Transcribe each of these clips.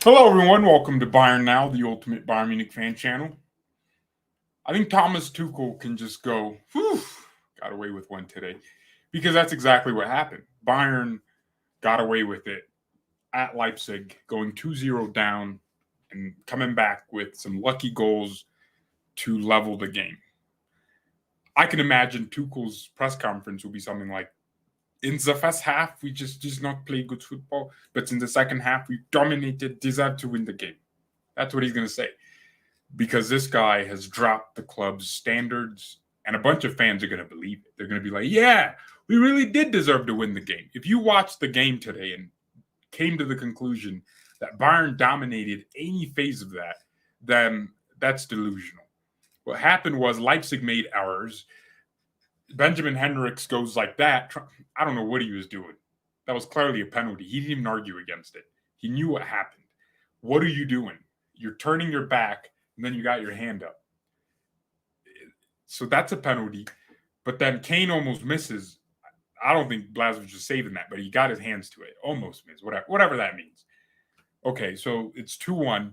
Hello, everyone. Welcome to BayernNow, the ultimate Bayern Munich fan channel. I think Thomas Tuchel can just go, whew, got away with one today. Because that's exactly what happened. Bayern got away with it at Leipzig, going 2-0 down and coming back with some lucky goals to level the game. I can imagine Tuchel's press conference will be something like, in the first half, we just did not play good football, but in the second half, we dominated, deserved to win the game. That's what he's going to say. Because this guy has dropped the club's standards, and a bunch of fans are going to believe it. They're going to be like, yeah, we really did deserve to win the game. If you watched the game today and came to the conclusion that Bayern dominated any phase of that, then that's delusional. What happened was Leipzig made errors. Benjamin Henrichs goes like that. I don't know what he was doing. That was clearly a penalty. He didn't even argue against it. He knew what happened. What are you doing? You're turning your back, and then you got your hand up. So that's a penalty. But then Kane almost misses. I don't think Blažević was saving that, but he got his hands to it. Almost missed, whatever that means. Okay, so it's 2-1.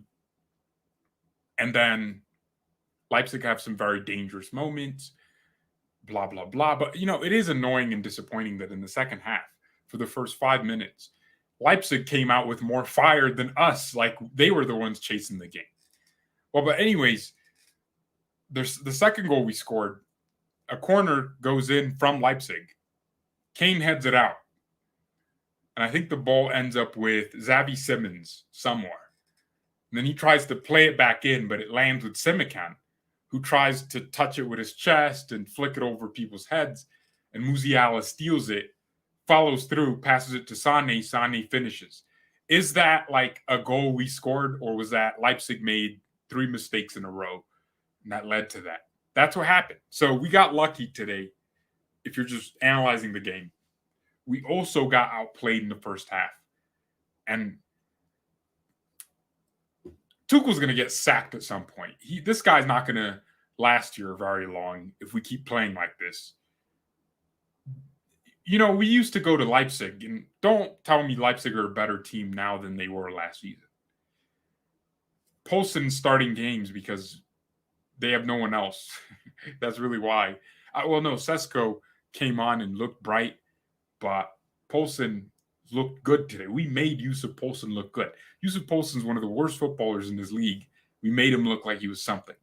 And then Leipzig have some very dangerous moments, blah, blah, blah. But, it is annoying and disappointing that in the second half, for the first 5 minutes, Leipzig came out with more fire than us. Like, they were the ones chasing the game. Well, but anyways, there's the second goal we scored. A corner goes in from Leipzig. Kane heads it out. And I think the ball ends up with Xavi Simons somewhere. And then he tries to play it back in, but it lands with Simikan, who tries to touch it with his chest and flick it over people's heads. And Musiala steals it, follows through, passes it to Sané. Sané finishes. Is that like a goal we scored, or was that Leipzig made 3 mistakes in a row and that led to that? That's what happened. So we got lucky today if you're just analyzing the game. We also got outplayed in the first half. And Tuchel's going to get sacked at some point. This guy's not going to last here very long if we keep playing like this. We used to go to Leipzig, and don't tell me Leipzig are a better team now than they were last season. Poulsen's starting games because they have no one else. That's really why. Sesko came on and looked bright, but Poulsen looked good today. We made Yusuf Poulsen look good. Yusuf Poulsen's one of the worst footballers in this league. We made him look like he was something,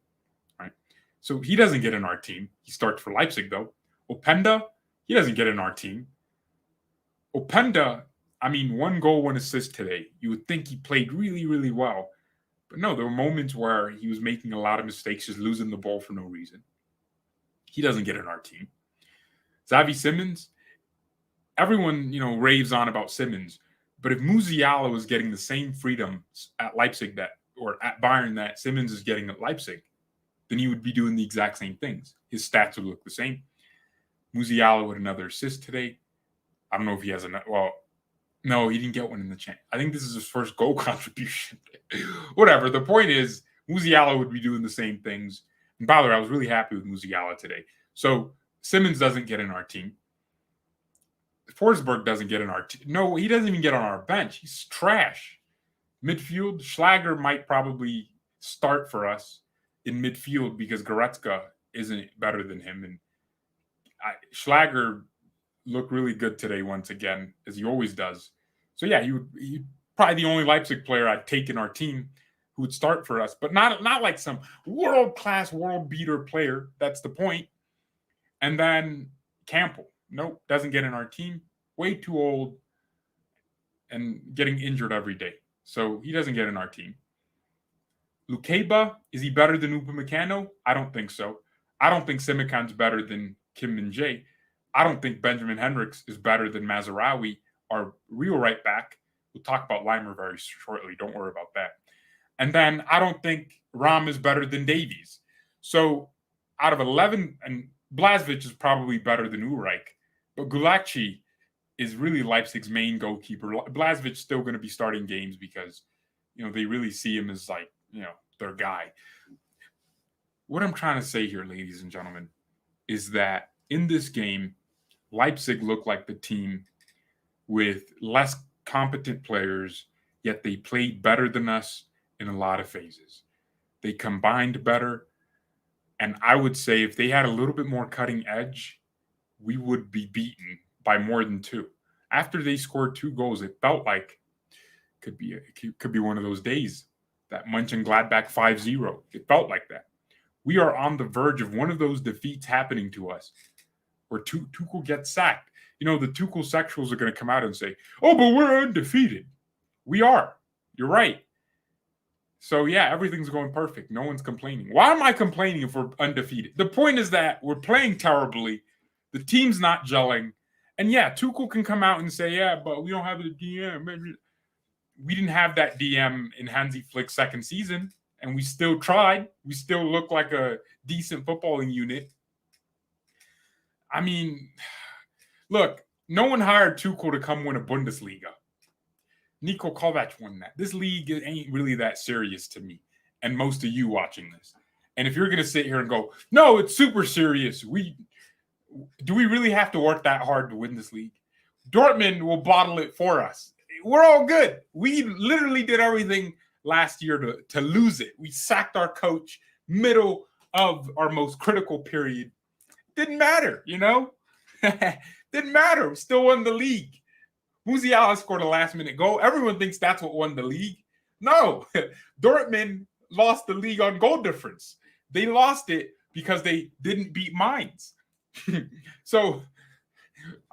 right? So he doesn't get in our team. He starts for Leipzig, though. Openda, he doesn't get in our team. Openda, 1 goal, 1 assist today. You would think he played really, really well. But no, there were moments where he was making a lot of mistakes, just losing the ball for no reason. He doesn't get in our team. Xavi Simons, everyone, raves on about Simons. But if Musiala was getting the same freedom at Leipzig or at Bayern that Simons is getting at Leipzig, then he would be doing the exact same things. His stats would look the same. Musiala with another assist today. I don't know if he has no, he didn't get one in the champ. I think this is his first goal contribution. Whatever. The point is, Musiala would be doing the same things. And by the way, I was really happy with Musiala today. So Simons doesn't get in our team. Forsberg doesn't get in our team. No, he doesn't even get on our bench. He's trash. Midfield, Schlager might probably start for us in midfield because Goretzka isn't better than him. And Schlager looked really good today once again, as he always does. So yeah, he probably the only Leipzig player I'd take in our team who would start for us, but not like some world-class, world-beater player. That's the point. And then Campbell, nope, doesn't get in our team. Way too old and getting injured every day. So he doesn't get in our team. Lukeba, is he better than Upamecano? I don't think so. I don't think Simikan's better than Kim Min-jae. I don't think Benjamin Henrichs is better than Mazraoui, our real right back. We'll talk about Leimer very shortly. Don't worry about that. And then I don't think Ram is better than Davies. So out of 11, and Blažević is probably better than Ulreich, but Gulacsi is really Leipzig's main goalkeeper. Blažević is still going to be starting games because, they really see him as their guy. What I'm trying to say here, ladies and gentlemen, is that in this game, Leipzig looked like the team with less competent players, yet they played better than us in a lot of phases. They combined better. And I would say if they had a little bit more cutting edge, we would be beaten by more than 2. After they scored 2 goals, it felt like it could be one of those days, that Mönchengladbach 5-0. It felt like that. We are on the verge of one of those defeats happening to us where Tuchel gets sacked. The Tuchel sexuals are going to come out and say, oh, but we're undefeated. We are. You're right. So, yeah, everything's going perfect. No one's complaining. Why am I complaining if we're undefeated? The point is that we're playing terribly. The team's not gelling. And, yeah, Tuchel can come out and say, yeah, but we don't have the DM. We didn't have that DM in Hansi Flick's second season, and we still tried. We still look like a decent footballing unit. I mean, look, no one hired Tuchel to come win a Bundesliga. Niko Kovac won that. This league ain't really that serious to me and most of you watching this. And if you're going to sit here and go, no, it's super serious. Do we really have to work that hard to win this league? Dortmund will bottle it for us. We're all good. We literally did everything last year to lose it. We sacked our coach middle of our most critical period. Didn't matter, Didn't matter. We still won the league. Musiala scored a last-minute goal. Everyone thinks that's what won the league. No. Dortmund lost the league on goal difference. They lost it because they didn't beat Mainz. So,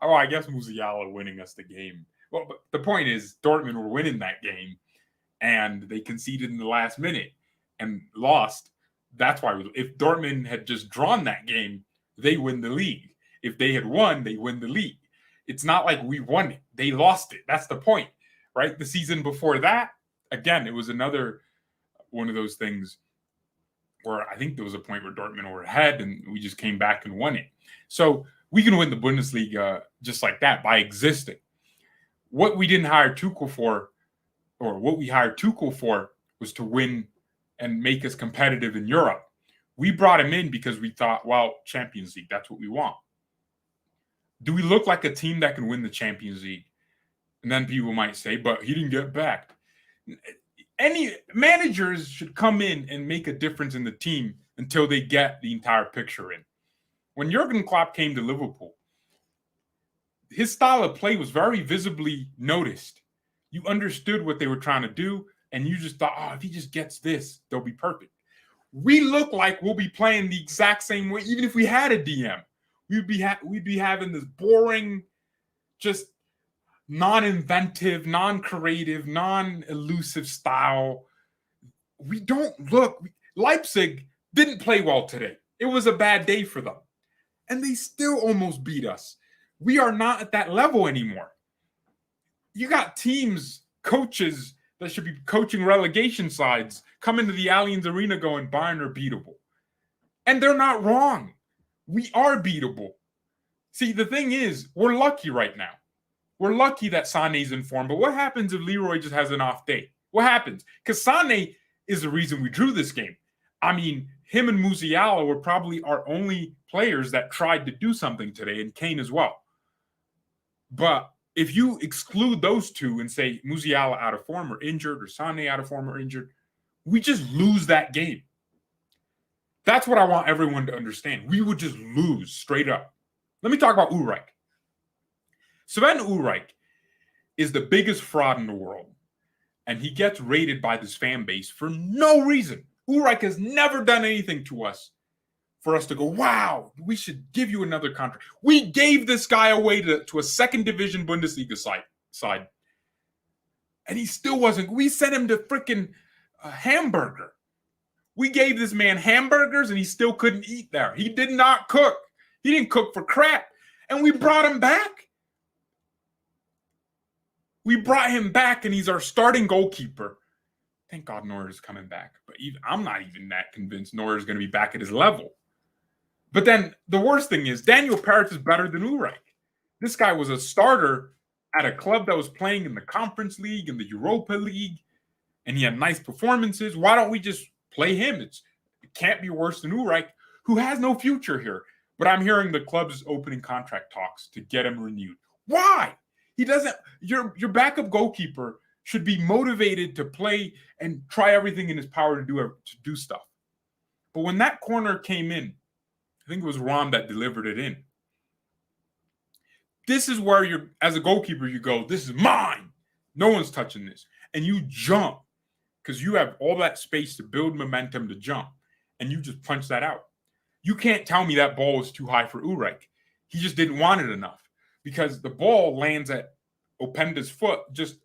I guess Musiala winning us the game. Well, but the point is, Dortmund were winning that game, and they conceded in the last minute and lost. That's why if Dortmund had just drawn that game, they win the league. If they had won, they win the league. It's not like we won it. They lost it. That's the point, right? The season before that, again, it was another one of those things where I think there was a point where Dortmund were ahead and we just came back and won it. So we can win the Bundesliga just like that by existing. What we didn't hire Tuchel for, or what we hired Tuchel for, was to win and make us competitive in Europe. We brought him in because we thought, well, Champions League, that's what we want. Do we look like a team that can win the Champions League? And then people might say, but he didn't get backed. Any managers should come in and make a difference in the team until they get the entire picture in. When Jurgen Klopp came to Liverpool, his style of play was very visibly noticed. You understood what they were trying to do, and you just thought, if he just gets this, they'll be perfect. We look like we'll be playing the exact same way, even if we had a DM. We'd be having this boring, just non-inventive, non-creative, non-elusive style. We don't look. Leipzig didn't play well today. It was a bad day for them. And they still almost beat us. We are not at that level anymore. You got teams, coaches that should be coaching relegation sides come into the Allianz Arena going, Bayern are beatable. And they're not wrong. We are beatable. See, the thing is, we're lucky right now. We're lucky that Sané's in form. But what happens if Leroy just has an off day? What happens? Because Sané is the reason we drew this game. I mean, him and Musiala were probably our only players that tried to do something today, and Kane as well. But if you exclude those two and say Musiala out of form or injured, or Sané out of form or injured, we just lose that game. That's what I want everyone to understand. We would just lose straight up. Let me talk about Ulreich. Sven Ulreich is the biggest fraud in the world, and he gets rated by this fan base for no reason. Ulreich has never done anything to us for us to go, wow, we should give you another contract. We gave this guy away to a second division Bundesliga side, and he still wasn't. We sent him to freaking Hamburger. We gave this man hamburgers, and he still couldn't eat there. He did not cook. He didn't cook for crap. And we brought him back. We brought him back, and he's our starting goalkeeper. Thank God Neuer's coming back. But I'm not even that convinced Neuer's going to be back at his level. But then the worst thing is Daniel Peretz is better than Ulreich. This guy was a starter at a club that was playing in the Conference League and the Europa League, and he had nice performances. Why don't we just play him? It can't be worse than Ulreich, who has no future here. But I'm hearing the club's opening contract talks to get him renewed. Why? He doesn't. Your backup goalkeeper should be motivated to play and try everything in his power to do stuff. But when that corner came in, I think it was Rom that delivered it in. This is where you're, as a goalkeeper, you go, this is mine. No one's touching this. And you jump because you have all that space to build momentum to jump. And you just punch that out. You can't tell me that ball was too high for Ulreich. He just didn't want it enough because the ball lands at Openda's foot just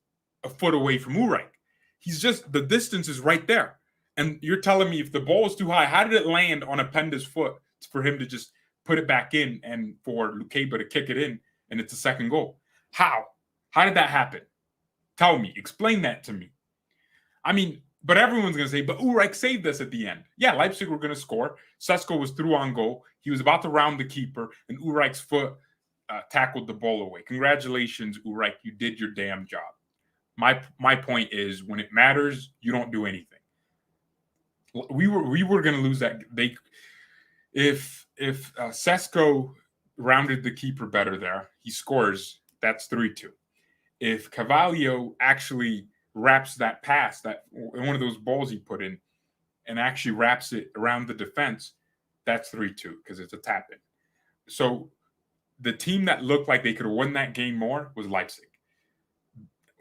a foot away from Ulreich. He's just, the distance is right there. And you're telling me if the ball is too high, how did it land on Openda's foot for him to just put it back in and for Lukeba to kick it in and it's a second goal? How? How did that happen? Tell me. Explain that to me. I mean, but everyone's going to say, but Ulreich saved us at the end. Yeah, Leipzig were going to score. Sesko was through on goal. He was about to round the keeper, and Ulreich's foot tackled the ball away. Congratulations, Ulreich. You did your damn job. My point is, when it matters, you don't do anything. We were going to lose that. If Sesko rounded the keeper better there, he scores. That's 3-2. If Carvalho actually wraps that pass, that one of those balls he put in, and actually wraps it around the defense, that's 3-2 because it's a tap in. So the team that looked like they could have won that game more was Leipzig.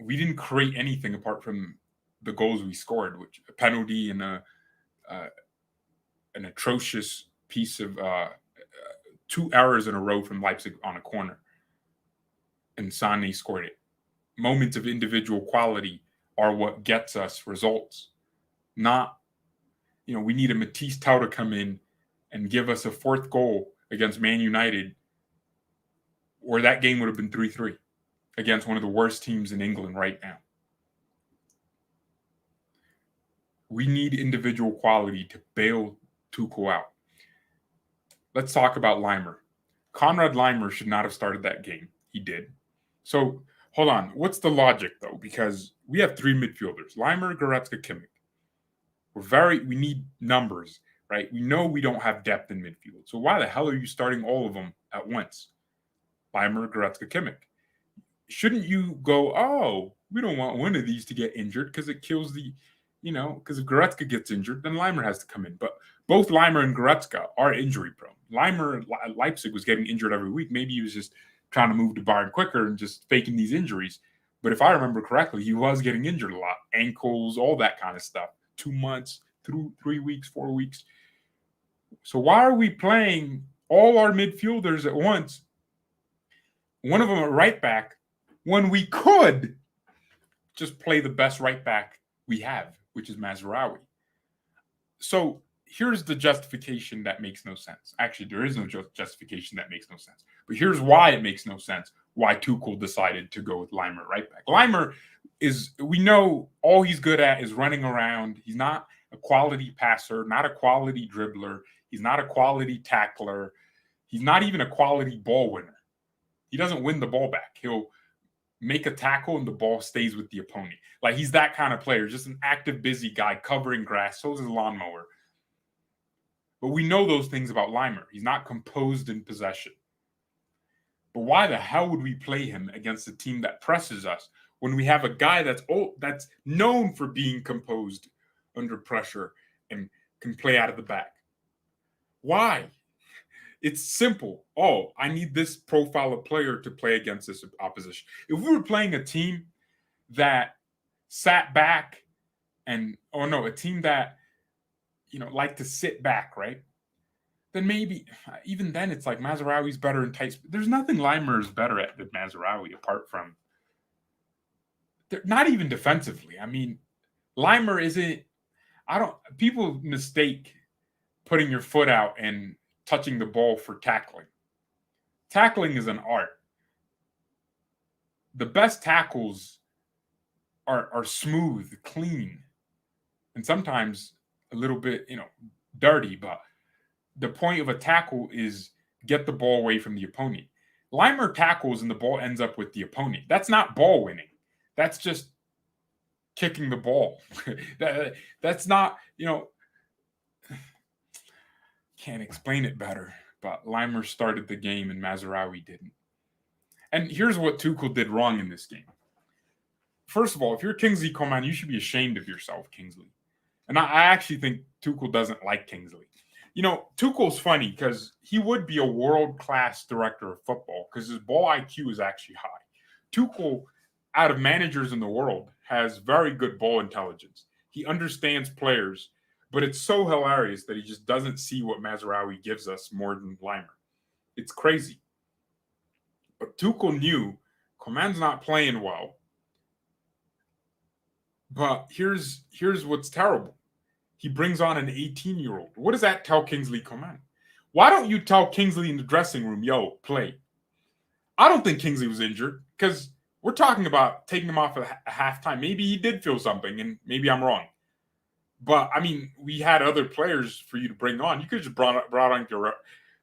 We didn't create anything apart from the goals we scored, which a penalty and an atrocious piece of 2 errors in a row from Leipzig on a corner. And Sané scored it. Moments of individual quality are what gets us results. Not, we need a Matisse Tau to come in and give us a fourth goal against Man United, or that game would have been 3-3 against one of the worst teams in England right now. We need individual quality to bail Tuchel out. Let's talk about Leimer. Konrad Leimer should not have started that game. He did. So, hold on. What's the logic, though? Because we have 3 midfielders. Leimer, Goretzka, Kimmich. We need numbers, right? We know we don't have depth in midfield. So why the hell are you starting all of them at once? Leimer, Goretzka, Kimmich. Shouldn't you go, oh, we don't want one of these to get injured because it kills the, because if Goretzka gets injured, then Leimer has to come in. But both Leimer and Goretzka are injury prone. Leimer at Leipzig was getting injured every week. Maybe he was just trying to move to Bayern quicker and just faking these injuries. But if I remember correctly, he was getting injured a lot. Ankles, all that kind of stuff. 2 months, 3 weeks, 4 weeks. So why are we playing all our midfielders at once? One of them at right back, when we could just play the best right back we have, which is Mazraoui. So here's the justification that makes no sense. Actually, there is no justification that makes no sense. But here's why it makes no sense, why Tuchel decided to go with Leimer right back. Leimer we know all he's good at is running around. He's not a quality passer, not a quality dribbler. He's not a quality tackler. He's not even a quality ball winner. He doesn't win the ball back. He'll make a tackle and the ball stays with the opponent. Like, he's that kind of player, just an active, busy guy covering grass. So is a lawnmower. But we know those things about Leimer. He's not composed in possession. But why the hell would we play him against a team that presses us when we have a guy that's known for being composed under pressure and can play out of the back? Why? It's simple. Oh, I need this profile of player to play against this opposition. If we were playing a team that sat back a team that, like to sit back, right? Then maybe, even then, it's like Mazraoui's better in tight. There's nothing Leimer is better at than Mazraoui, apart from, not even defensively. I mean, Leimer isn't, people mistake putting your foot out and touching the ball for tackling. Tackling is an art. The best tackles are smooth, clean, and sometimes a little bit, dirty, but the point of a tackle is get the ball away from the opponent. Leimer tackles and the ball ends up with the opponent. That's not ball winning. That's just kicking the ball. That's not, can't explain it better, but Leimer started the game and Mazraoui didn't. And here's what Tuchel did wrong in this game. first of all, if you're Kingsley Coman, you should be ashamed of yourself, Kingsley. And I actually think Tuchel doesn't like Kingsley. Tuchel's funny because he would be a world-class director of football because his ball IQ is actually high. Tuchel, out of managers in the world, has very good ball intelligence. He understands players, but it's so hilarious that he just doesn't see what Mazraoui gives us more than Limer. It's crazy. But Tuchel knew Coman's not playing well. But here's what's terrible. He brings on an 18-year-old. What does that tell Kingsley Coman? Why don't you tell Kingsley in the dressing room, yo, play? I don't think Kingsley was injured because we're talking about taking him off at halftime. Maybe he did feel something, and maybe I'm wrong. But, I mean, we had other players for you to bring on. You could have just brought on your...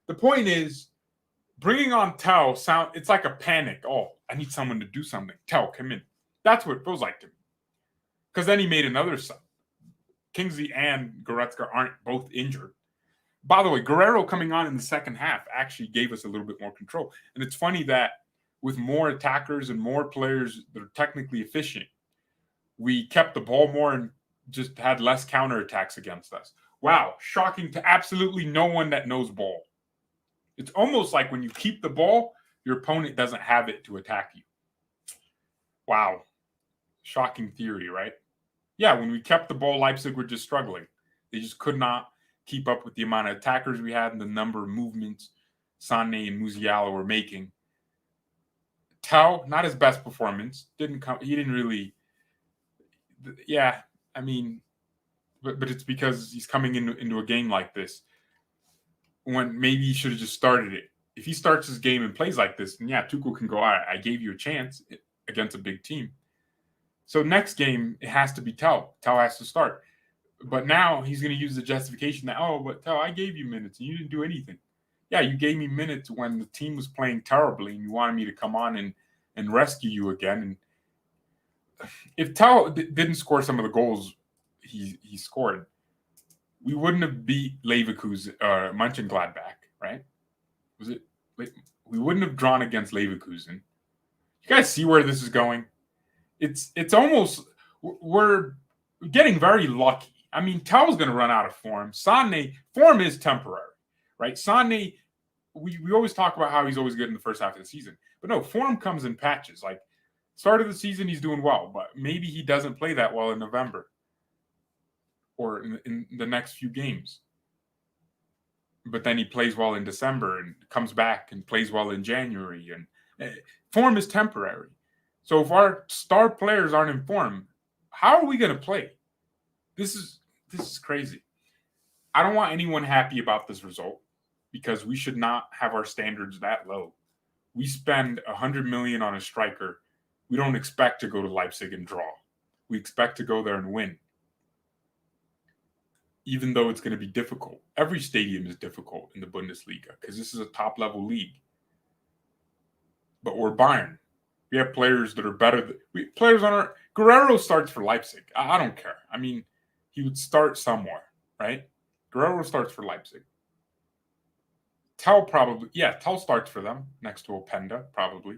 The point is, bringing on Tell, it's like a panic. Oh, I need someone to do something. Tell, come in. That's what it feels like to me. Because then he made another sub. Kingsley and Goretzka aren't both injured. By the way, Guerrero coming on in the second half actually gave us a little bit more control. And it's funny that with more attackers and more players that are technically efficient, we kept the ball more and just had less counterattacks against us. Wow, shocking to absolutely no one that knows ball. It's almost like when you keep the ball, your opponent doesn't have it to attack you. Wow. Shocking theory, right? Yeah, when we kept the ball, Leipzig were just struggling. They just could not keep up with the amount of attackers we had and the number of movements Sané and Musiala were making. Tell, not his best performance. He didn't really. Yeah, I mean, but it's because he's coming into a game like this when maybe he should have just started it. If he starts his game and plays like this, then yeah, Tuchel can go, all right, I gave you a chance against a big team. So next game, it has to be Tell. Tell has to start. But now he's going to use the justification that, oh, but Tell, I gave you minutes and you didn't do anything. Yeah, you gave me minutes when the team was playing terribly and you wanted me to come on and rescue you again. And if Tell didn't score some of the goals he scored, we wouldn't have beat Leverkusen, Mönchengladbach, right? Was it? We wouldn't have drawn against Leverkusen. You guys see where this is going? It's almost we're getting very lucky. I mean, Tell's going to run out of form. Sané, form is temporary, right? Sané, we always talk about how he's always good in the first half of the season. But no, form comes in patches. Like, start of the season, he's doing well. But maybe he doesn't play that well in November or in the next few games. But then he plays well in December and comes back and plays well in January. And form is temporary. So if our star players aren't in form, how are we going to play? This is crazy. I don't want anyone happy about this result because we should not have our standards that low. We spend $100 million on a striker. We don't expect to go to Leipzig and draw. We expect to go there and win. Even though it's going to be difficult. Every stadium is difficult in the Bundesliga because this is a top-level league. But we're Bayern. We have players that are better. Players on our... Guerrero starts for Leipzig. I don't care. I mean, he would start somewhere, right? Guerrero starts for Leipzig. Tell starts for them next to Openda, probably.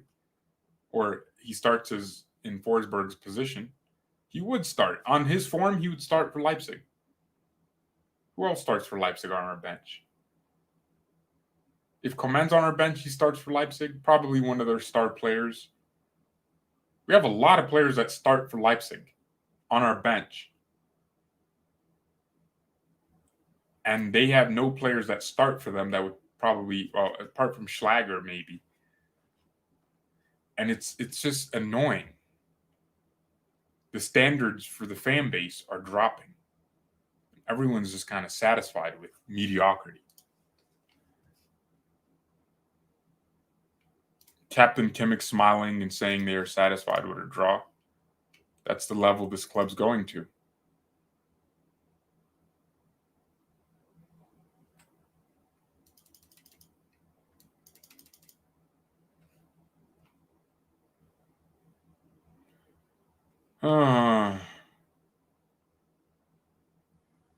Or he starts in Forsberg's position. He would start. On his form, he would start for Leipzig. Who else starts for Leipzig on our bench? If Coman's on our bench, he starts for Leipzig. Probably one of their star players. We have a lot of players that start for Leipzig on our bench. And they have no players that start for them that would probably, well, apart from Schlager maybe. And it's just annoying. The standards for the fan base are dropping. Everyone's just kind of satisfied with mediocrity. Captain Kimmich smiling and saying they are satisfied with a draw. That's the level this club's going to.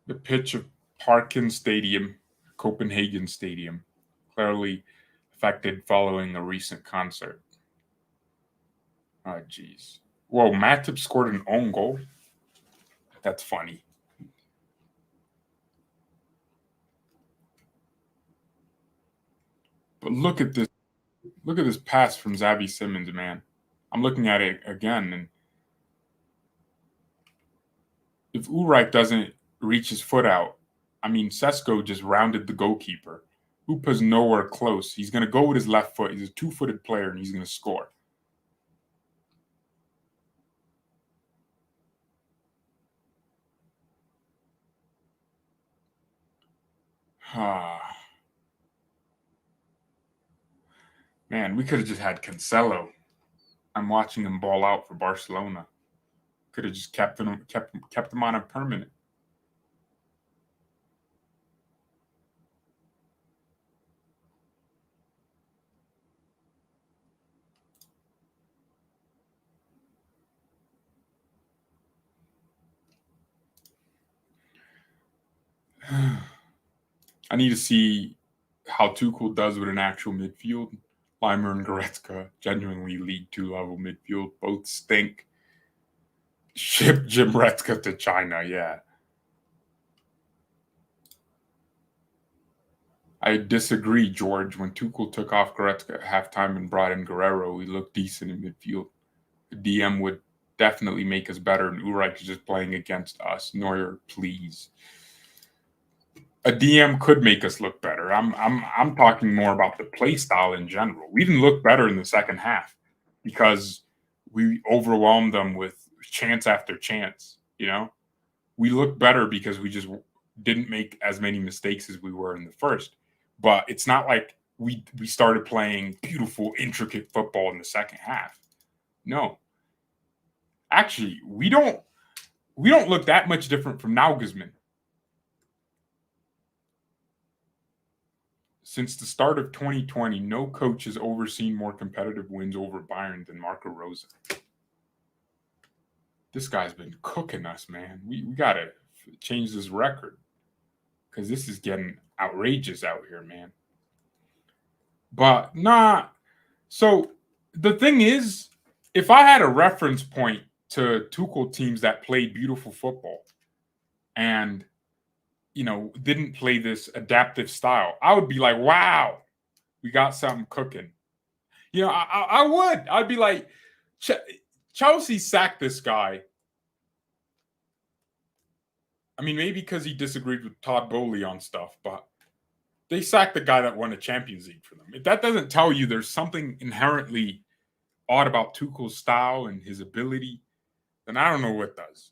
The pitch of Parken Stadium, Copenhagen Stadium, clearly affected following a recent concert. Oh, geez. Whoa, Matip scored an own goal. That's funny. But look at this. Look at this pass from Xavi Simons, man. I'm looking at it again, and if Ulreich doesn't reach his foot out, I mean, Sesko just rounded the goalkeeper. Upa's nowhere close. He's going to go with his left foot. He's a two-footed player, and he's going to score. Man, we could have just had Cancelo. I'm watching him ball out for Barcelona. Could have just kept him on a permanent. I need to see how Tuchel does with an actual midfield. Leimer and Goretzka, genuinely League 2 level midfield, both stink. Ship Jim Retzka to China, yeah. I disagree, George. When Tuchel took off Goretzka at halftime and brought in Guerrero, we looked decent in midfield. The DM would definitely make us better, and Ulreich is just playing against us. Neuer, please. A DM could make us look better. I'm talking more about the play style in general. We didn't look better in the second half because we overwhelmed them with chance after chance. You know, we looked better because we just didn't make as many mistakes as we were in the first. But it's not like we started playing beautiful, intricate football in the second half. No, actually, we don't look that much different from Nagelsmann. Since the start of 2020, no coach has overseen more competitive wins over Bayern than Marco Rose. This guy's been cooking us, man. We got to change this record because this is getting outrageous out here, man. But nah. So the thing is, if I had a reference point to Tuchel teams that played beautiful football and didn't play this adaptive style, I would be like, wow, we got something cooking. I would. I'd be like, Chelsea sacked this guy. I mean, maybe because he disagreed with Todd Bowley on stuff, but they sacked the guy that won a Champions League for them. If that doesn't tell you there's something inherently odd about Tuchel's style and his ability, then I don't know what does.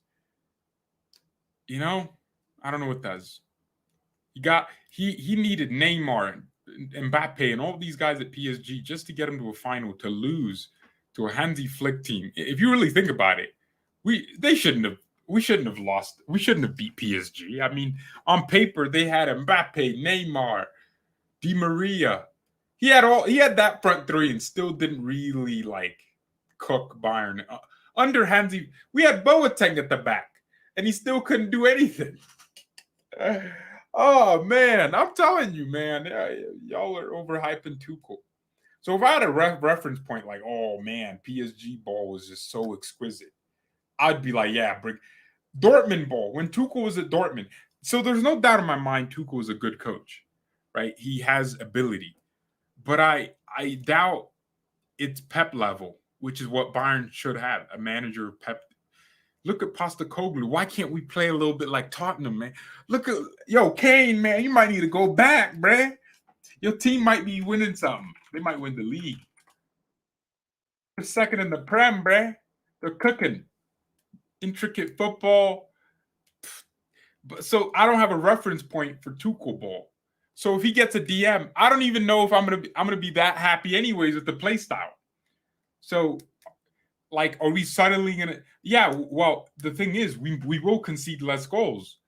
I don't know what does. He needed Neymar and Mbappe and all these guys at PSG just to get him to a final to lose to a Hansi Flick team. If you really think about it, we shouldn't have lost. We shouldn't have beat PSG. I mean, on paper they had Mbappe, Neymar, Di Maria. He had that front three and still didn't really cook Bayern. Under Hansi, we had Boateng at the back and he still couldn't do anything. Oh man, I'm telling you, man, y'all are overhyping Tuchel. So if I had a reference point like, oh man, PSG ball was just so exquisite, I'd be like, yeah, Dortmund ball when Tuchel was at Dortmund. So there's no doubt in my mind Tuchel is a good coach, right? He has ability, but I doubt it's Pep level, which is what Bayern should have, a manager Pep. Look at Postecoglou. Why can't we play a little bit like Tottenham, man? Look at Kane, man. You might need to go back, bruh. Your team might be winning something. They might win the league. They're second in the Prem, bruh. They're cooking. Intricate football. But so I don't have a reference point for Tuchel ball. So if he gets a DM, I don't even know if I'm gonna be that happy anyways with the play style. So are we suddenly gonna? Yeah. Well, the thing is, we will concede less goals,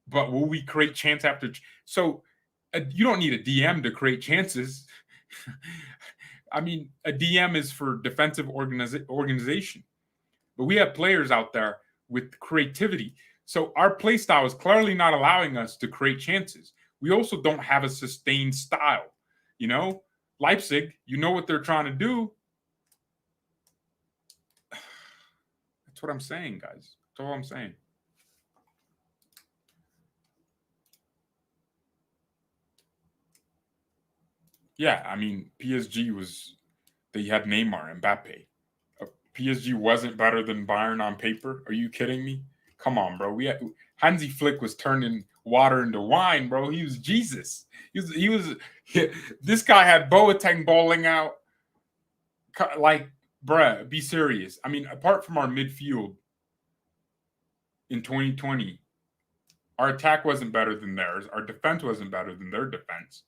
but will we create chance after? So you don't need a DM to create chances. I mean, a DM is for defensive organization, but we have players out there with creativity. So our play style is clearly not allowing us to create chances. We also don't have a sustained style. Leipzig, you know what they're trying to do. That's what I'm saying, guys. That's all I'm saying. Yeah, I mean, PSG was they had Neymar, Mbappe. PSG wasn't better than Bayern on paper. Are you kidding me? Come on, bro. Hansi Flick was turning water into wine, bro. He was Jesus. This guy had Boateng bowling out. Like, bruh, be serious. I mean, apart from our midfield in 2020, our attack wasn't better than theirs. Our defense wasn't better than their defense.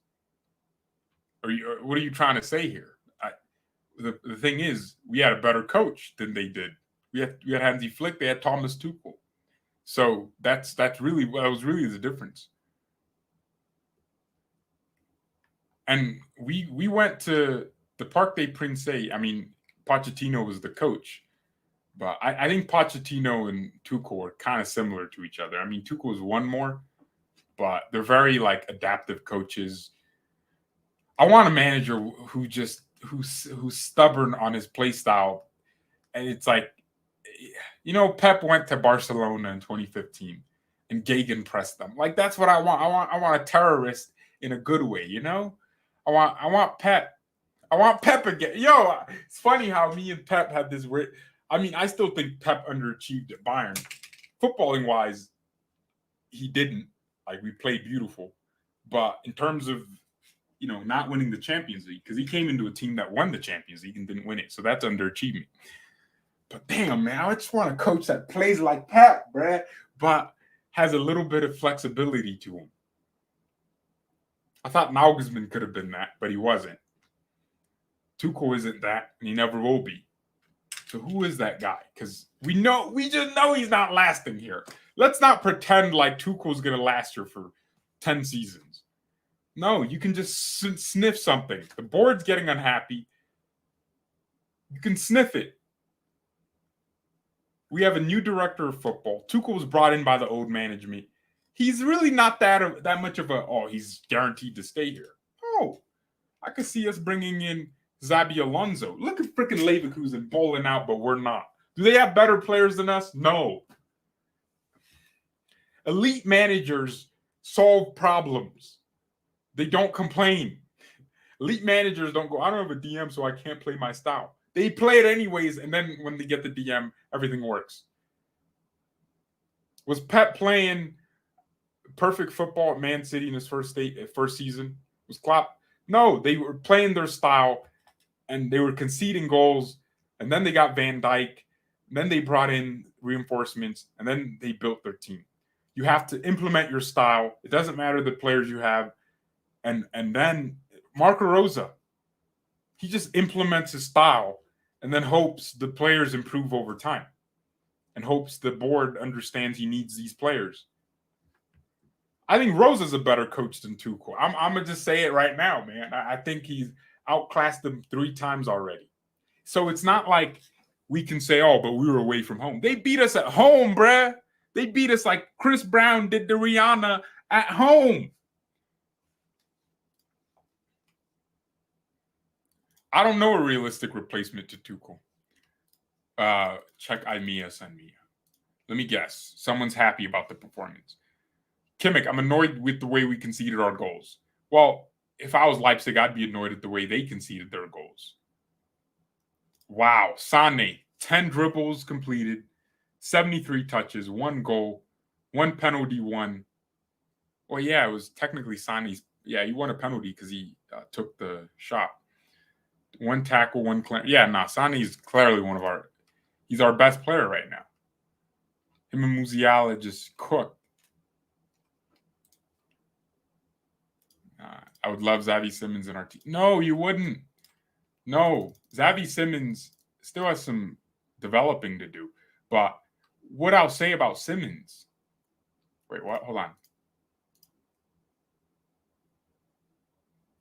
What are you trying to say here? The thing is, we had a better coach than they did. We had Hansi Flick. They had Thomas Tuchel. So that was really the difference. And we went to the Parc des Princes. I mean, Pochettino was the coach, but I think Pochettino and Tuchel are kind of similar to each other. I mean, Tuchel's won more, but they're very like adaptive coaches. I want a manager who's stubborn on his play style, and it's like, Pep went to Barcelona in 2015 and gegenpressed them. Like that's what I want. I want a terrorist in a good way. I want Pep. I want Pep again. Yo, it's funny how me and Pep had this. I mean, I still think Pep underachieved at Bayern. Footballing wise, he didn't. Like we played beautiful, but in terms of not winning the Champions League, because he came into a team that won the Champions League and didn't win it, so that's underachievement. But damn, man, I just want a coach that plays like Pep, bruh, but has a little bit of flexibility to him. I thought Nagelsmann could have been that, but he wasn't. Tuchel isn't that, and he never will be. So who is that guy? Because we just know he's not lasting here. Let's not pretend like Tuchel's going to last here for 10 seasons. No, you can just sniff something. The board's getting unhappy. You can sniff it. We have a new director of football. Tuchel was brought in by the old management. He's really not that much of he's guaranteed to stay here. Oh, I could see us bringing in Xabi Alonso. Look at freaking Leverkusen bowling out, but we're not. Do they have better players than us? No. Elite managers solve problems. They don't complain. Elite managers don't go, I don't have a DM, so I can't play my style. They play it anyways, and then when they get the DM, everything works. Was Pep playing perfect football at Man City in his first season? Was Klopp? No, they were playing their style, and they were conceding goals, and then they got Van Dijk, then they brought in reinforcements, and then they built their team. You have to implement your style. It doesn't matter the players you have. And then Marco Rosa, he just implements his style and then hopes the players improve over time and hopes the board understands he needs these players. I think Rosa's a better coach than Tuchel. I'm going to just say it right now, man. I think he's outclassed them 3 times already. So it's not like we can say, but we were away from home. They beat us at home, bruh. They beat us like Chris Brown did to Rihanna at home. I don't know a realistic replacement to Tuchel. Check Imea, send me. Let me guess. Someone's happy about the performance. Kimmich, I'm annoyed with the way we conceded our goals. Well, if I was Leipzig, I'd be annoyed at the way they conceded their goals. Wow. Sane, 10 dribbles completed, 73 touches, 1 goal, 1 penalty, 1. Well, yeah, it was technically Sane's. Yeah, he won a penalty because he took the shot. 1 tackle, 1 clear. Yeah, Sane's clearly he's our best player right now. Him and Musiala just cooked. I would love Xavi Simons in our team. No, you wouldn't. No, Xavi Simons still has some developing to do. But what I'll say about Simons. Wait, what? Hold on.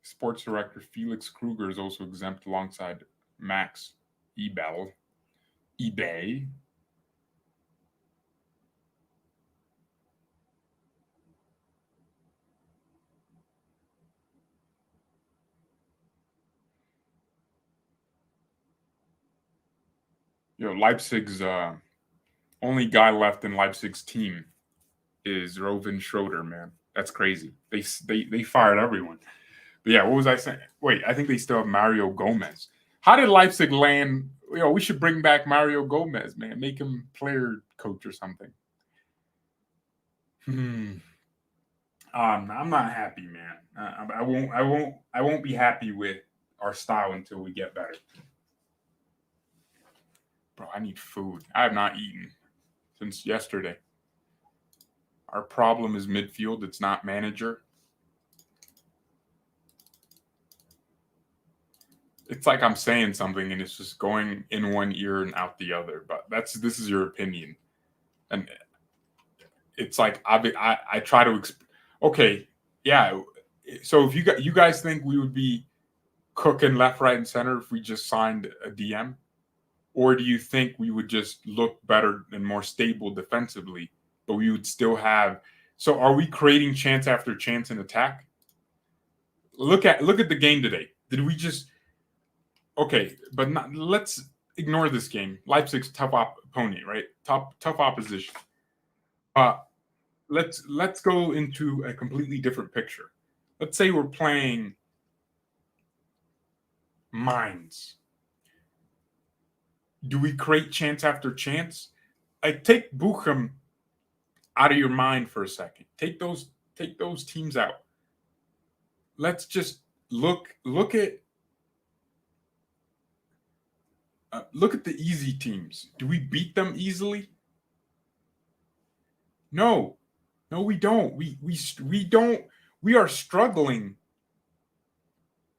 Sports director Felix Kruger is also exempt alongside Max eBay. Leipzig's Only guy left in Leipzig's team is Rovin Schroeder, man. That's crazy. They fired everyone. But yeah, what was I saying? Wait, I think they still have Mario Gomez. How did Leipzig land? We should bring back Mario Gomez, man. Make him player coach or something. I'm not happy, man. I won't be happy with our style until we get better. Bro, I need food. I have not eaten since yesterday. Our problem is midfield. It's not manager. It's like I'm saying something and it's just going in one ear and out the other. But this is your opinion, and it's like I try to. Okay, yeah. So if you guys think we would be cooking left, right, and center if we just signed a DM, or do you think we would just look better and more stable defensively, but we would still have? So are we creating chance after chance in attack? Look at the game today. Did we just? Okay, but let's ignore this game. Leipzig's tough opponent, right? Tough opposition. Let's go into a completely different picture. Let's say we're playing Mainz. Do we create chance after chance? Take Bochum out of your mind for a second. Take those teams out. Let's just look at the easy teams. Do we beat them easily? No, we don't. We don't. We are struggling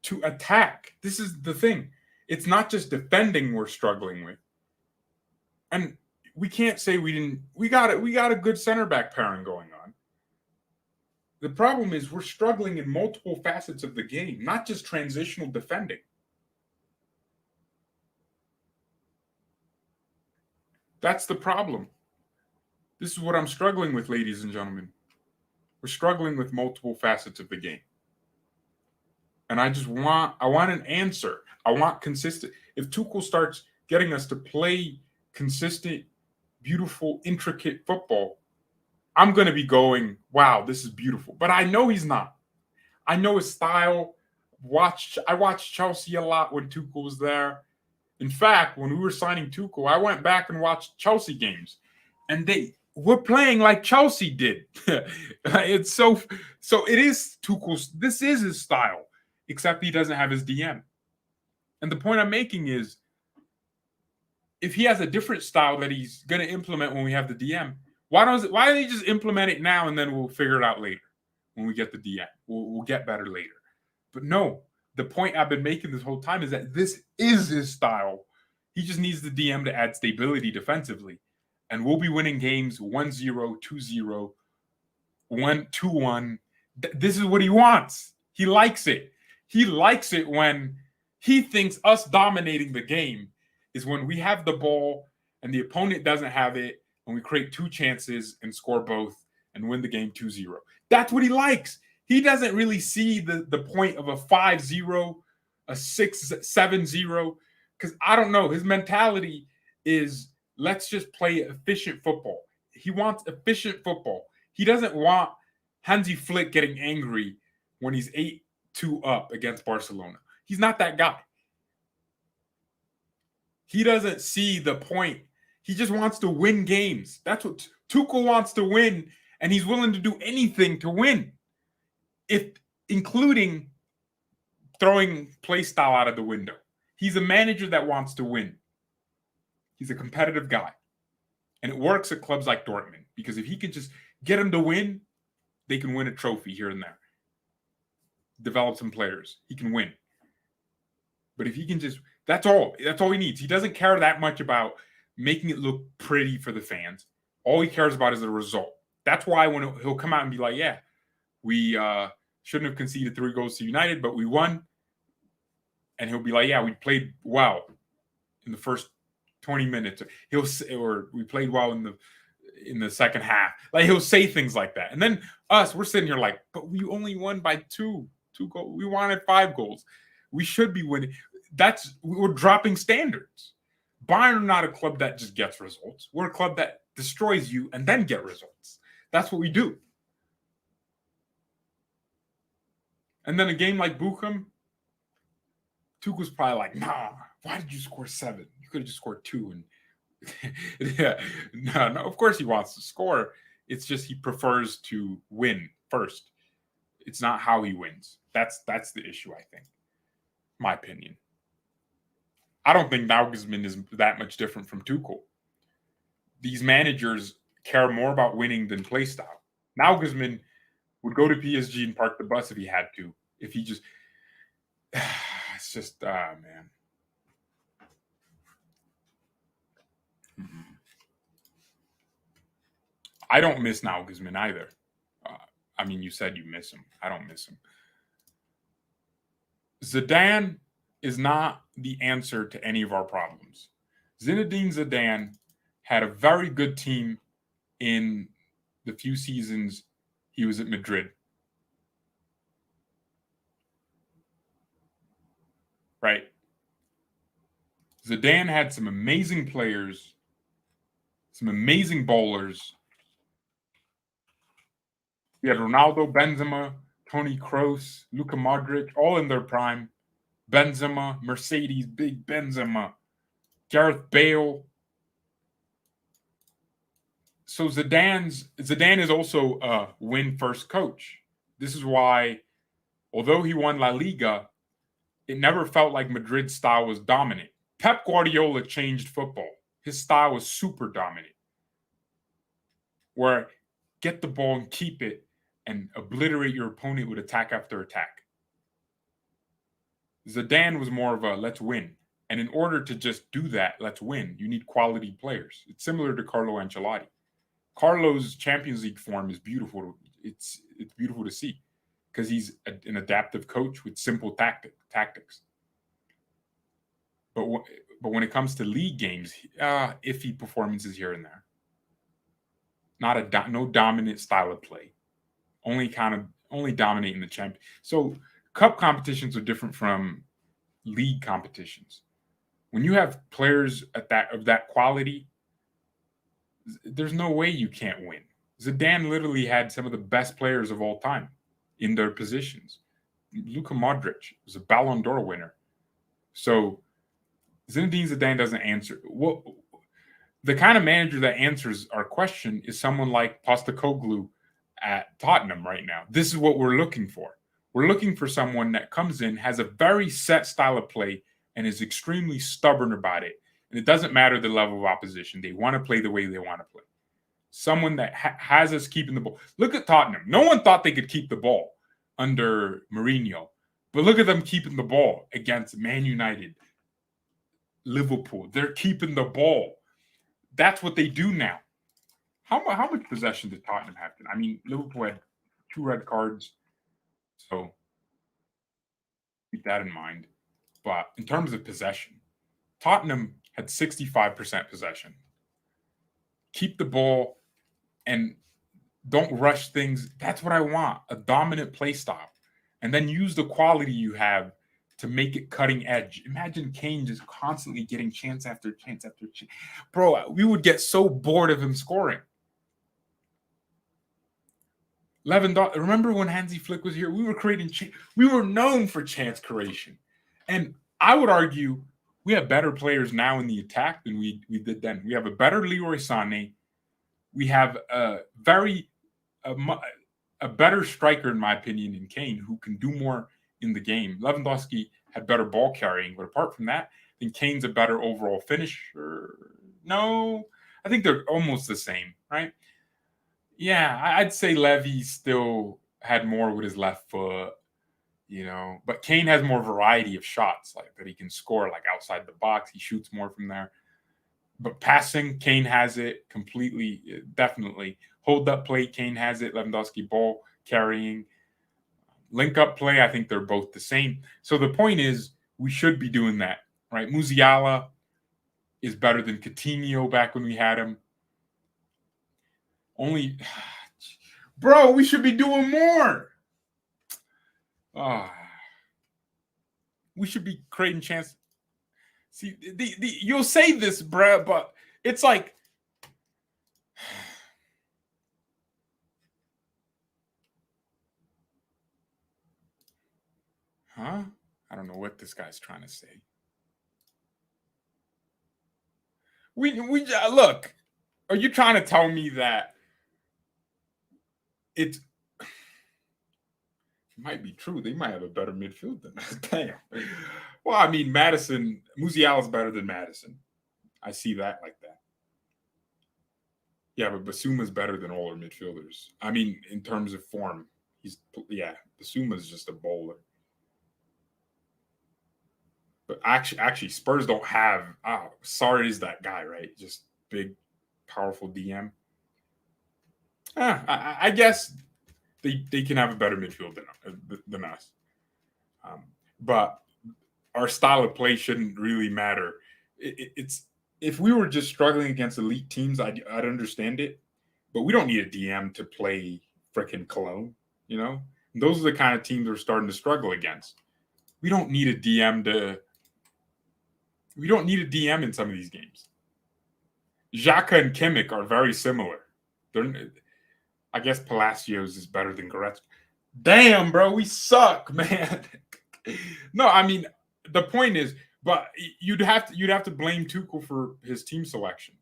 to attack. This is the thing. It's not just defending we're struggling with, and we can't say we didn't. We got a good center back pairing going on. The problem is we're struggling in multiple facets of the game, not just transitional defending. That's the problem. This is what I'm struggling with, ladies and gentlemen. We're struggling with multiple facets of the game. And I want an answer. I want consistent. If Tuchel starts getting us to play consistent, beautiful, intricate football, I'm going to be going, wow, this is beautiful. But I know he's not. I know his style. I watched Chelsea a lot when Tuchel was there. In fact, when we were signing Tuchel, I went back and watched Chelsea games, and they were playing like Chelsea did. It's so it is Tuchel's. This is his style, except he doesn't have his DM. And the point I'm making is, if he has a different style that he's going to implement when we have the DM, why don't he just implement it now and then we'll figure it out later when we get the DM? We'll get better later. But no. The point I've been making this whole time is that this is his style. He just needs the DM to add stability defensively. And we'll be winning games 1-0, 2-0, 1-2-1. This is what he wants. He likes it. He likes it when he thinks us dominating the game is when we have the ball and the opponent doesn't have it, and we create two chances and score both and win the game 2-0. That's what he likes. He doesn't really see the point of a 5-0, a 6-7-0, because I don't know. His mentality is, let's just play efficient football. He wants efficient football. He doesn't want Hansi Flick getting angry when he's 8-2 up against Barcelona. He's not that guy. He doesn't see the point. He just wants to win games. That's what Tuchel wants, to win, and he's willing to do anything to win. Including throwing play style out of the window. He's a manager that wants to win. He's a competitive guy. And it works at clubs like Dortmund, because if he can just get them to win, they can win a trophy here and there. Develop some players. He can win. But if he can just, that's all he needs. He doesn't care that much about making it look pretty for the fans. All he cares about is the result. That's why when he'll come out and be like, yeah, we shouldn't have conceded 3 goals to United, but we won. And he'll be like, yeah, we played well in the first 20 minutes. We played well in the second half. Like, he'll say things like that. And then we're sitting here like, but we only won by 2 goals. We wanted 5 goals. We should be winning. We're dropping standards. Bayern are not a club that just gets results. We're a club that destroys you and then get results. That's what we do. And then a game like Bochum, Tuchel's probably like, nah, why did you score 7? You could have just scored 2. And yeah, no, of course he wants to score. It's just he prefers to win first. It's not how he wins. That's the issue, I think. My opinion. I don't think Nagelsmann is that much different from Tuchel. These managers care more about winning than play style. Nagelsmann would go to PSG and park the bus if he had to. If he just, it's just, man. I don't miss Nagelsmann either. I mean, you said you miss him. I don't miss him. Zidane is not the answer to any of our problems. Zinedine Zidane had a very good team in the few seasons he was at Madrid. Right? Zidane had some amazing players, some amazing bowlers. We had Ronaldo, Benzema, Toni Kroos, Luka Modric, all in their prime. Benzema, Mercedes, big Benzema, Gareth Bale. So Zidane is also a win-first coach. This is why, although he won La Liga, it never felt like Madrid's style was dominant. Pep Guardiola changed football. His style was super dominant, where get the ball and keep it and obliterate your opponent with attack after attack. Zidane was more of a let's win. And in order to just do that, let's win, you need quality players. It's similar to Carlo Ancelotti. Carlo's Champions League form is beautiful. It's beautiful to see because he's an adaptive coach with simple tactics. But when it comes to league games, iffy performances here and there. No dominant style of play. Only dominating the champion. So cup competitions are different from league competitions. When you have players of that quality, there's no way you can't win. Zidane literally had some of the best players of all time in their positions. Luka Modric was a Ballon d'Or winner. So Zinedine Zidane doesn't answer. The kind of manager that answers our question is someone like Postecoglou at Tottenham right now. This is what we're looking for. We're looking for someone that comes in, has a very set style of play, and is extremely stubborn about it. And it doesn't matter the level of opposition. They want to play the way they want to play. Someone that has us keeping the ball. Look at Tottenham. No one thought they could keep the ball under Mourinho. But look at them keeping the ball against Man United, Liverpool. They're keeping the ball. That's what they do now. How much possession did Tottenham have? I mean, Liverpool had 2 red cards. So keep that in mind. But in terms of possession, Tottenham had 65% possession. Keep the ball and don't rush things. That's what I want, a dominant play style. And then use the quality you have to make it cutting edge. Imagine Kane just constantly getting chance after chance after chance. Bro, we would get so bored of him scoring. Remember when Hansi Flick was here? We were we were known for chance creation. And I would argue we have better players now in the attack than we did then. We have a better Leroy Sané. We have a better striker, in my opinion, in Kane, who can do more in the game. Lewandowski had better ball carrying, but apart from that, I think Kane's a better overall finisher. No, I think they're almost the same, right? Yeah, I'd say Levy still had more with his left foot, but Kane has more variety of shots like that he can score, like outside the box. He shoots more from there. But passing, Kane has it completely, definitely. Hold up play, Kane has it. Lewandowski ball carrying. Link up play, I think they're both the same. So the point is, we should be doing that, right? Musiala is better than Coutinho back when we had him. Bro, we should be doing more. We should be creating chance. See, you'll say this, bruh, but it's like, huh? I don't know what this guy's trying to say. We look. Are you trying to tell me that it might be true? They might have a better midfield than us. Damn. Well, I mean, Musiala's better than Madison. I see that like that. Yeah, but Basuma's better than all our midfielders. I mean, in terms of form, Basuma's just a bowler. But actually, Spurs don't have. Sarr is that guy, right? Just big, powerful DM. I guess they can have a better midfield than us. But our style of play shouldn't really matter. It's if we were just struggling against elite teams, I'd understand it. But we don't need a DM to play frickin' Cologne. You know, and those are the kind of teams we're starting to struggle against. We don't need a DM to. We don't need a DM in some of these games. Xhaka and Kimmich are very similar. I guess Palacios is better than Goretzka. Damn, bro, we suck, man. No, I mean the point is, but you'd have to blame Tuchel for his team selection,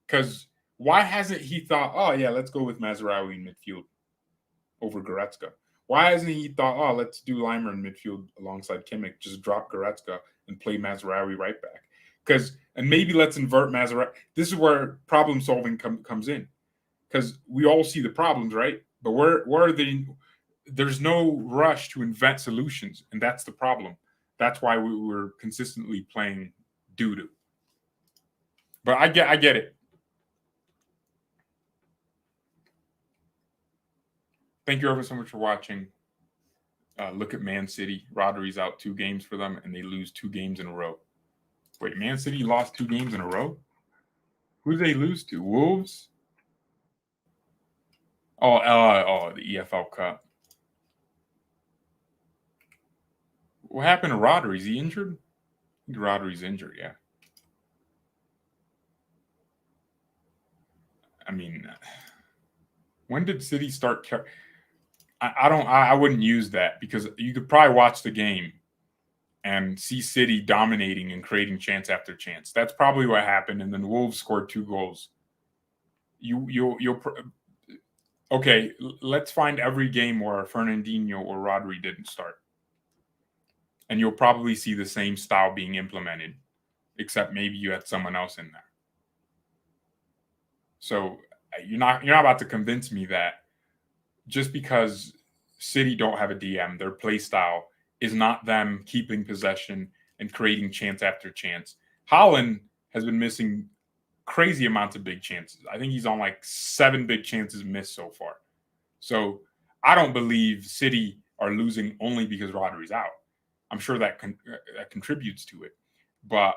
because why hasn't he thought, oh yeah, let's go with Mazraoui in midfield over Goretzka? Why hasn't he thought, oh, let's do Leimer in midfield alongside Kimmich, just drop Goretzka and play Mazraoui right back? And maybe let's invert Mazraoui. This is where problem solving comes in, because we all see the problems, right? But where are they? There's no rush to invent solutions, and that's the problem. That's why we were consistently playing doo-doo. But I get it. Thank you ever so much for watching. Look at Man City. Rodri's out 2 games for them, and they lose 2 games in a row. Wait, Man City lost 2 games in a row? Who did they lose to? Wolves? The EFL Cup. What happened to Rodri? Is he injured? I think Rodri's injured, yeah. I mean, when did City start? I wouldn't use that, because you could probably watch the game and see City dominating and creating chance after chance. That's probably what happened. And then Wolves scored 2 goals. Okay, let's find every game where Fernandinho or Rodri didn't start, and you'll probably see the same style being implemented, except maybe you had someone else in there. So you're not about to convince me that just because City don't have a DM, their play style is not them keeping possession and creating chance after chance. Haaland has been missing crazy amounts of big chances. I think he's on like 7 big chances missed so far. So I don't believe City are losing only because Rodri's out. I'm sure that contributes to it, but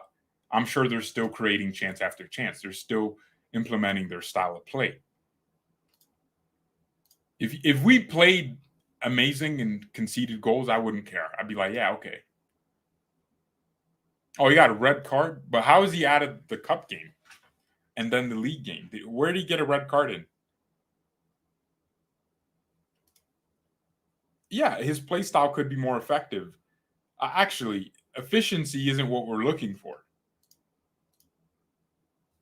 I'm sure they're still creating chance after chance. They're still implementing their style of play. If we played amazing and conceded goals, I wouldn't care. I'd be like, yeah, okay. Oh, he got a red card, but how is he out of the cup game and then the league game? Where did he get a red card in? Yeah, his play style could be more effective. Actually, efficiency isn't what we're looking for.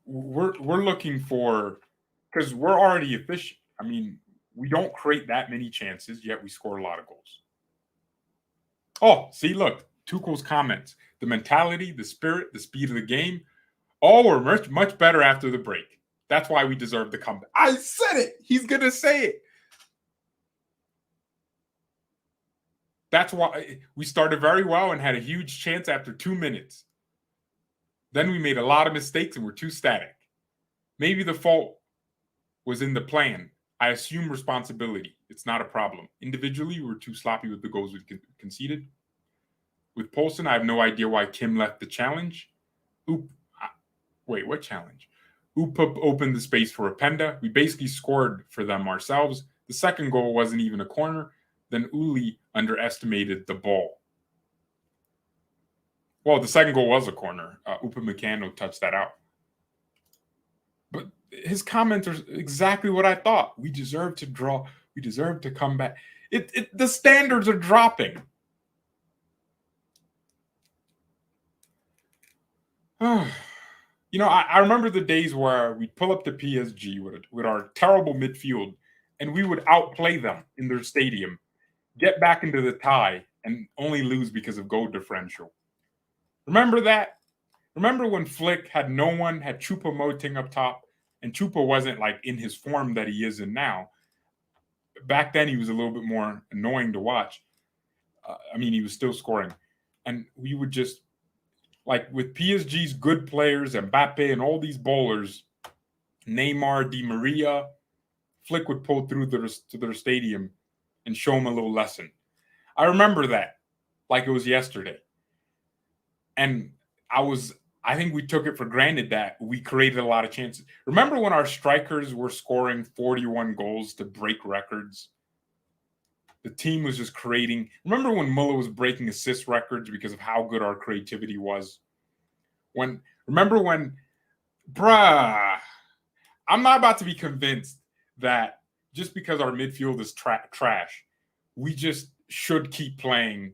We're looking for, because we're already efficient. I mean, we don't create that many chances, yet we score a lot of goals. Oh, see, look, Tuchel's comments. The mentality, the spirit, the speed of the game, all were much, much better after the break. That's why we deserve the comeback. I said it. He's going to say it. That's why we started very well and had a huge chance after 2 minutes. Then we made a lot of mistakes and were too static. Maybe the fault was in the plan. I assume responsibility. It's not a problem. Individually, we were too sloppy with the goals we conceded. With Poulsen, I have no idea why Kim left the challenge. Wait, what challenge? Oop opened the space for Openda. We basically scored for them ourselves. The second goal wasn't even a corner. Then Uli underestimated the ball. Well, the second goal was a corner. Upamecano touched that out. But his comments are exactly what I thought. We deserve to draw. We deserve to come back. The standards are dropping. I remember the days where we'd pull up to PSG with our terrible midfield, and we would outplay them in their stadium, get back into the tie, and only lose because of goal differential. Remember that? Remember when Flick had no one, had Choupo-Moting up top, and Choupo wasn't like in his form that he is in now. Back then, he was a little bit more annoying to watch. He was still scoring. And we would just, like with PSG's good players, Mbappe and all these bowlers, Neymar, Di Maria, Flick would pull through to their stadium and show them a little lesson. I remember that like it was yesterday. And I think we took it for granted that we created a lot of chances. Remember when our strikers were scoring 41 goals to break records? The team was just creating. Remember when Muller was breaking assist records because of how good our creativity was? Remember when, bruh, I'm not about to be convinced that just because our midfield is trash, we just should keep playing.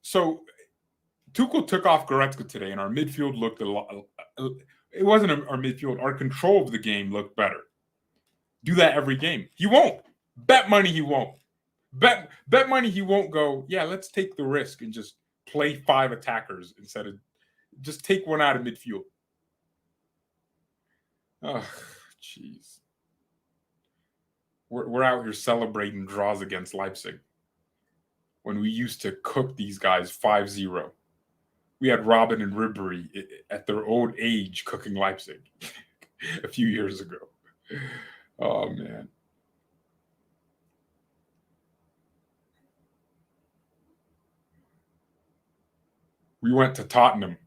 So Tuchel took off Goretzka today, and our midfield looked a lot. It wasn't our midfield. Our control of the game looked better. Do that every game. He won't. Bet money he won't. Bet money he won't go, yeah, let's take the risk and just play 5 attackers instead of just take one out of midfield. Oh, jeez. We're out here celebrating draws against Leipzig when we used to cook these guys 5-0. We had Robin and Ribery at their old age cooking Leipzig a few years ago. Oh, man. We went to Tottenham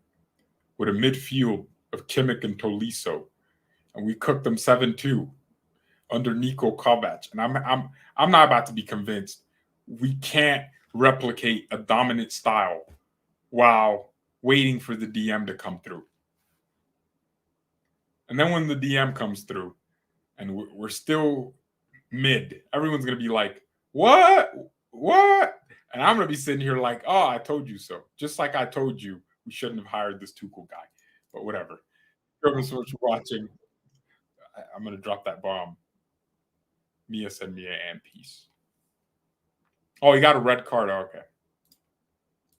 with a midfield of Kimmich and Tolisso, and we cooked them 7-2 under Niko Kovac. And I'm not about to be convinced we can't replicate a dominant style while waiting for the DM to come through. And then when the DM comes through and we're still mid, everyone's going to be like, what? And I'm going to be sitting here like, oh, I told you so. Just like I told you we shouldn't have hired this Tuchel guy. But whatever. Thank you so much for watching. I'm going to drop that bomb. Mia said Mia and peace. Oh, he got a red card. Oh, okay.